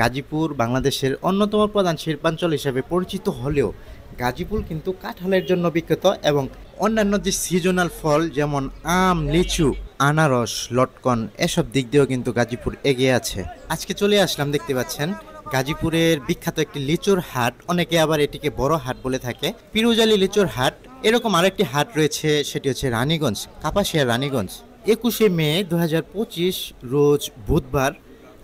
গাজীপুর বাংলাদেশের অন্যতম প্রধান শিল্পাঞ্চল হিসেবে পরিচিত হলেও গাজীপুর কিন্তু কাঁঠালের জন্য বিখ্যাত এবং অন্যান্য যে সিজনাল ফল যেমন আম, লিচু, আনারস, লটকন এসব দিক দিয়েও কিন্তু গাজীপুর এগিয়ে আছে। আজকে চলে আসলাম, দেখতে পাচ্ছেন গাজীপুরের বিখ্যাত একটি লিচুর হাট, অনেকে আবার এটিকে বড় হাট বলে থাকে, পিরুজালি লিচুর হাট। এরকম আরেকটি হাট রয়েছে, সেটি হচ্ছে রানীগঞ্জ, কাপাসিয়ার রানীগঞ্জ। 21শে মে 2025 রোজ বুধবার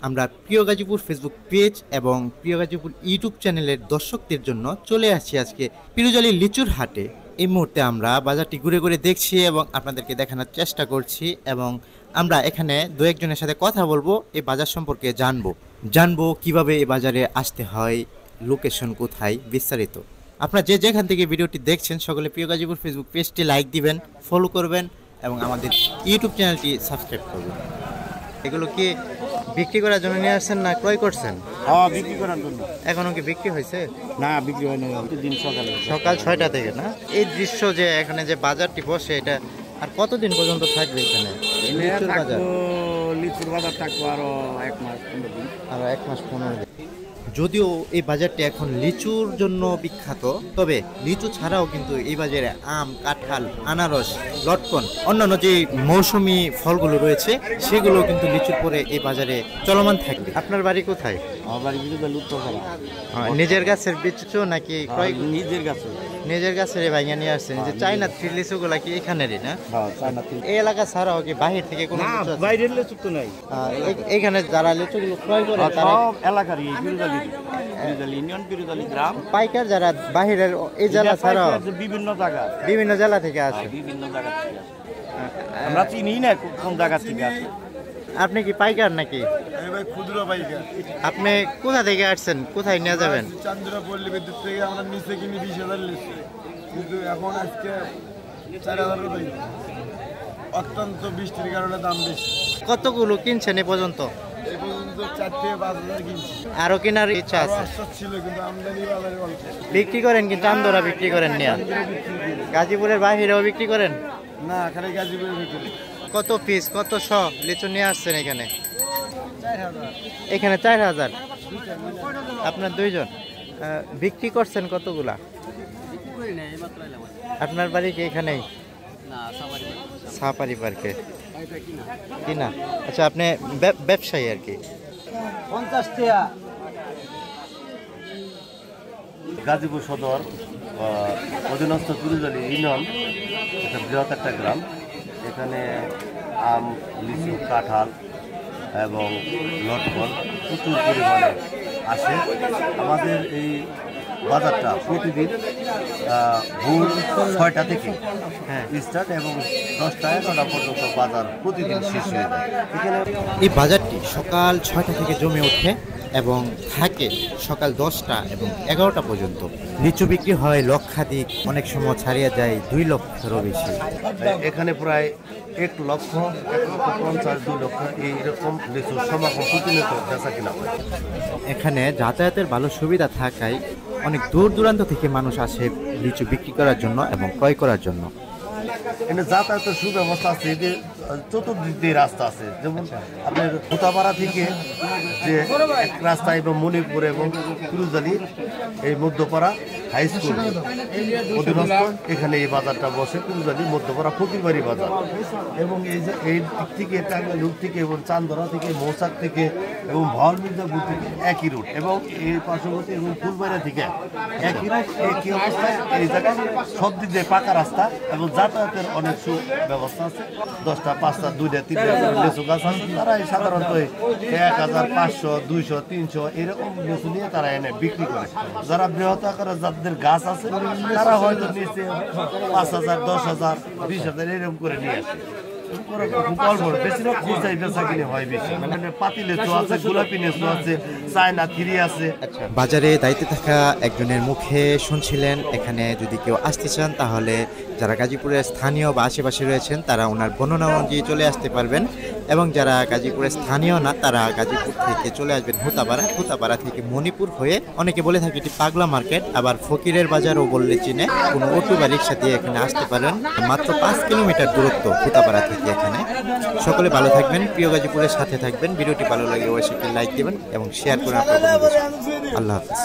আমরা প্রিয় গাজীপুর ফেসবুক পেজ এবং প্রিয় গাজীপুর ইউটিউব চ্যানেলের দর্শকদের জন্য চলে আসছি আজকে পিরুজালি লিচুর হাটে। এই মুহূর্তে আমরা বাজারটি ঘুরে ঘুরে দেখছি এবং আপনাদেরকে দেখানোর চেষ্টা করছি এবং আমরা এখানে দু একজনের সাথে কথা বলবো, এই বাজার সম্পর্কে জানবো কিভাবে এই বাজারে আসতে হয়, লোকেশন কোথায়, বিস্তারিত। আপনারা যে যেখান থেকে ভিডিওটি দেখছেন সকলে প্রিয় গাজীপুর ফেসবুক পেজটি লাইক দিবেন, ফলো করবেন এবং আমাদের ইউটিউব চ্যানেলটি সাবস্ক্রাইব করবেন। এগুলো কি বিক্রি করার জন্য নিয়ে আসছেন না ক্রয় করছেন? হ্যাঁ, বিক্রি করার জন্য। এখনো কি বিক্রি হয়েছে? না, বিক্রি হয় না, দিন সকাল 6টা থেকে না? এই দৃশ্য যে এখানে যে বাজারটি বসে, এটা আর কতদিন পর্যন্ত থাকবে এখানে? লিচুর বাজার, লিচুর বাজার থাকবো আরো 1 মাস 15 দিন। আরো 1 মাস 15 দিন। যদিও এই বাজারটি এখন লিচুর জন্য বিখ্যাত, তবে লিচু ছাড়াও কিন্তু এই বাজারে আম, কাঁঠাল, আনারস, লটকন অন্যান্য যে মৌসুমি ফলগুলো রয়েছে সেগুলো কিন্তু লিচুর পরে এই বাজারে চলমান থাকবে। আপনার বাড়ি কোথায়? আমার বাড়ি বিরুদ্ধে উত্তরপাড়া। নিজের গাছের লিচু নাকি ক্রয়? নিজের গাছে। নিজের গাছের ভাইয়া নিয়ে আসছেন। যে চাইনা থ্রি লিচুগুলা কি এখানেরই না? হ্যাঁ, চায়না থ্রি। এই এলাকা ছাড়াও কি বাহির থেকে কোনো না, লিচু আছে? বাইরের লিচু তো নাই। এখানে যারা লিচুগুলো ক্রয় করে তারা সব এলাকারই বিরুদালি ইউনিয়ন, বিরুদালি গ্রাম। পাইকার যারা বাহিরের এই জেলা ছাড়াও বিভিন্ন জেলা থেকে আসে। বিভিন্ন জায়গা থেকে আসে। আমরা চিনি না কোন জায়গা থেকে আসে। আপনি কি পাইকার নাকি? খুচরো পাইকার। আপনি কোথা থেকে আসছেন, কোথায় নিয়ে যাবেন? চান্দ্রপল্লী বিদ্যুৎ থেকে আমরা নিচে কিনি 20,000 লিচু, কিন্তু এখন আজকে 4,000 টাকা। অত্যন্ত বৃষ্টির কারণে দাম বেশি। কতগুলো কিনছেন এ পর্যন্ত? এই পর্যন্ত 4 থেকে 5,000 কিনছি। আরো কেনার ইচ্ছা আছে? ছিল, কিন্তু আমদানি বাজারে অল্প। বিক্রি করেন কিন্তু আন্দোরা বিক্রি করেন না? গাজীপুরের বাহিরেও বিক্রি করেন না, খালি গাজীপুরের ভিতরে। কত পিস, কত শ লিচু নিয়ে আসছেন এখানে? 4,000। এখানে 4,000। আপনার দুইজন বিক্রি করছেন কতগুলা? আপনার বাড়ি কি এখানেই? সাপারি পার্কে কিনা? আচ্ছা, আপনি ব্যবসায়ী আর কি? 50 টাকা। গাজীপুর সদর অধীনস্থ পিরুজালি ইউনিয়ন, একটা বৃহৎ একটা গ্রাম। এখানে আম, লিচু, কাঁঠাল এবং লটকন প্রচুর পরিমাণে আসে। আমাদের এই বাজারটা প্রতিদিন ভোর 6টা থেকে স্টার্ট এবং 10টা 11টা পর্যন্ত বাজার প্রতিদিন শেষ হয়ে যায়। এখানে এই বাজারটি সকাল 6টা থেকে জমে ওঠে এবং থাকে সকাল 10টা এবং 11টা পর্যন্ত। লিচু বিক্রি হয় লক্ষাধিক, অনেক সময় ছাড়িয়ে যায় 2 লক্ষেরও বেশি। এখানে প্রায় 1,50,000, 2 লক্ষ এইরকম লিচুর সমাগম প্রতিনিয়ত বেচা কিনা হয়। এখানে যাতায়াতের ভালো সুবিধা থাকায় অনেক দূর দূরান্ত থেকে মানুষ আসে লিচু বিক্রি করার জন্য এবং ক্রয় করার জন্য। এখানে যাতায়াতের সুব্যবস্থা আছে, যে চতুর্দিক দিয়ে রাস্তা আছে। যেমন আপনার ভুতাপাড়া থেকে যে এক রাস্তা এবং মণিপুর এবং পিরুজালি এই মধ্যপাড়া হাই স্কুল অধীনস্থ এখানে এই বাজারটা বসে। পিরুজালি মধ্যপাড়া ফকিরবাড়ি বাজার এবং এই যে এই দিক থেকে টাঙ্গাইল থেকে এবং চান্দরা থেকে মৌচাক থেকে এবং ভাওয়াল মির্জাপুর থেকে একই রুট এবং এই পার্শ্ববর্তী এবং ফুলবাড়িয়া থেকে একই রুট। একই অবস্থায় এই জায়গায় সব দিক দিয়ে পাকা রাস্তা এবং যাতায়াতের অনেক সুব্যবস্থা আছে। 10টা 5টা 2টা 3টা লিচু গাছ আছে। তারা সাধারণত 1,500, 200, 300 এরকম লিচু নিয়ে তারা এনে বিক্রি করে। যারা বৃহৎ আকারের যাদের গাছ আছে তারা হয়তো নিচে 5,000, 10,000, 20,000 এরকম করে নিয়ে আসে। বেশিরভাগ খুচরাই বেচা কিনে হয় বেশি। মানে পাতি লিচু আছে, গোলাপি লিচু আছে, চায়না থ্রি আছে। বাজারে দায়িত্বে থাকা একজনের মুখে শুনছিলেন, এখানে যদি কেউ আসতে চান তাহলে যারা গাজীপুরের স্থানীয় বা আশেপাশে রয়েছেন তারা ওনার বর্ণনা অনুযায়ী চলে আসতে পারবেন এবং যারা গাজীপুরের স্থানীয় না তারা গাজীপুর থেকে চলে আসবেন হুতাপাড়া থেকে মণিপুর হয়ে, অনেকে বলে থাকে এটি পাগলা মার্কেট, আবার ফকিরের বাজারও বললে চিনে, কোনো অটো বা রিক্সা দিয়ে এখানে আসতে পারেন। মাত্র 5 কিলোমিটার দূরত্ব হুতাপাড়া থেকে এখানে। সকলে ভালো থাকবেন, প্রিয় গাজীপুরের সাথে থাকবেন। ভিডিওটি ভালো লাগে অবশ্যই একটি লাইক দেবেন এবং শেয়ার করে আপনার বন্ধুদের সাথে। আল্লাহ হাফেজ।